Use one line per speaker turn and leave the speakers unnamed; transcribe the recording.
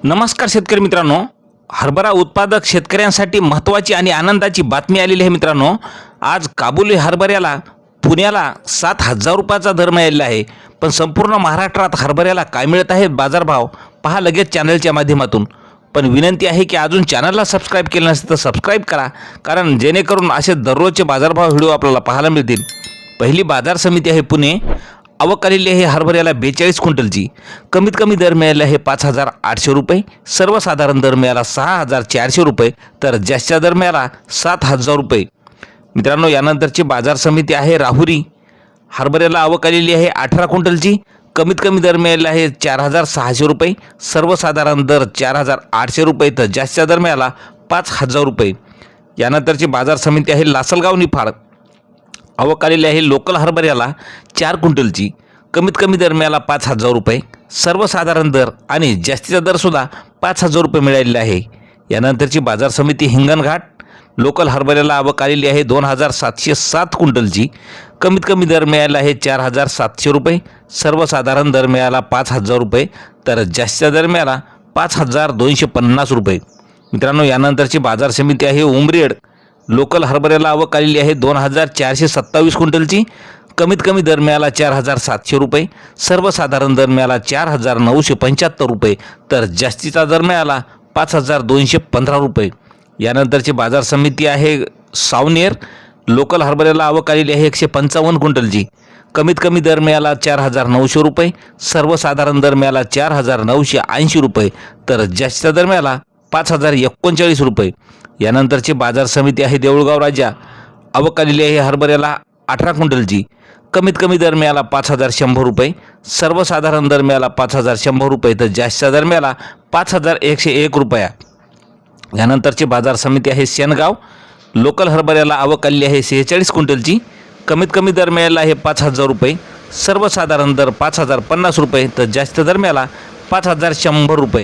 नमस्कार शेतकरी मित्रांनो, हरभरा उत्पादक शेतकऱ्यांसाठी महत्त्वाची आणि आनंदाची बातमी आलेली आहे मित्रांनो। आज काबुली हरभऱ्याला पुण्याला 7,000 रुपयाचा दर मिळालेला आहे। पण संपूर्ण महाराष्ट्रात हरभऱ्याला काय मिळत आहे बाजारभाव पहा लगेच चॅनलच्या माध्यमातून। पण विनंती आहे की अजून चॅनलला सबस्क्राइब केलं नसेल तर सबस्क्राइब करा, कारण जेणेकरून असे दररोजचे बाजारभाव व्हिडिओ आपल्याला पाहायला मिळतील। पहिली बाजार समिती आहे पुणे। आवक आलेली आहे हरभऱ्याला 42 क्विंटलची। कमीत कमी दर मिळाला आहे 5,800 रुपये, सर्वसाधारण दर मिळाला 6,400 रुपये, तर जास्तीचा दर मिळाला 7,000 रुपये। मित्रांनो, यानंतरची बाजार समिती आहे राहुरी। हरभऱ्याला आवक आलेली आहे 18 क्विंटलची। कमीत कमी दर मिळाला आहे 4,600 रुपये, सर्वसाधारण दर 4,800 रुपये, तर जास्तीचा दर मिळाला 5,000 रुपये। यानंतरची बाजार समिती आहे लासलगाव निफाड। आवक आलेली आहे लोकल हरभऱ्याला 4 क्विंटलची। कमीत कमी दर मिळाला 5,000 रुपये, सर्वसाधारण दर आणि जास्तीचा दरसुद्धा 5,000 रुपये मिळालेला आहे। यानंतरची बाजार समिती हिंगणघाट। लोकल हरभऱ्याला आवक आलेली आहे 2,707 क्विंटलची। कमीत कमी दर मिळाला आहे 4,700 रुपये, सर्वसाधारण दर मिळाला 5,000 रुपये, तर जास्तीचा दर मिळाला 5,250 रुपये। मित्रांनो, यानंतरची बाजार समिती आहे उमरेड। लोकल हरभऱ्याला आवक आलेली आहे 2,427 क्विंटलची। कमीत कमी दर मिळाला 4,700 रुपये, सर्वसाधारण दर मिळाला 4,975 रुपये, तर जास्तीचा दर मिळाला 5,215 रुपये। यानंतरची बाजार समिती आहे सावनेर। लोकल हरभऱ्याला आवक आलेली आहे 155 क्विंटलची। कमीत कमी दर मिळाला 4,900 रुपये, सर्वसाधारण दर मिळाला 4,980 रुपये, तर जास्तीचा दर मिळाला 5,039 रुपये। यानंतरची बाजार समिती आहे देऊळगाव राजा। आवक आलेली आहे हरभऱ्याला 18 क्विंटलची। कमीत कमी दर मिळाला 5,100 रुपये, सर्वसाधारण दर मिळाला 5,100 रुपये, तर जास्तीचा दर मिळाला 5,101 रुपया। यानंतरची बाजार समिती आहे शेनगाव। लोकल हरभऱ्याला आवक आलेली आहे 46 क्विंटलची। कमीत कमी दर मिळाला आहे 5,000 रुपये, सर्वसाधारण दर 5,050 रुपये, तर जास्त दर मिळाला 5,100 रुपये।